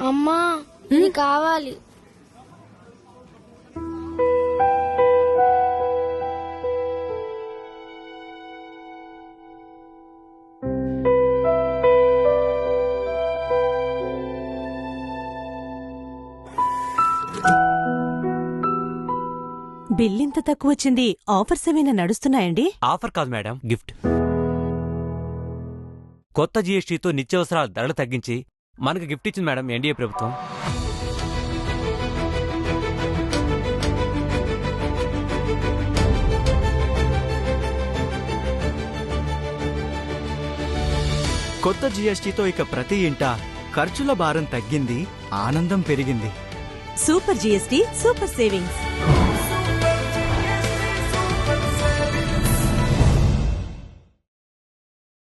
అమ్మా ఇది కావాలి. బిల్ ఇంత తక్కువ వచ్చింది. ఆఫర్స్ ఏమైనా నడుస్తున్నాయండి? ఆఫర్ కాదు మేడం, గిఫ్ట్. కొత్త జీఎస్టీతో నిత్యావసరాల ధరలు తగ్గించి మనకు గిఫ్ట్ ఇచ్చింది మేడం ఎన్డీఏ ప్రభుత్వం. కొత్త జీఎస్టీతో ఇక ప్రతి ఇంట ఖర్చుల భారం తగ్గింది, ఆనందం పెరిగింది. Super GST, super savings.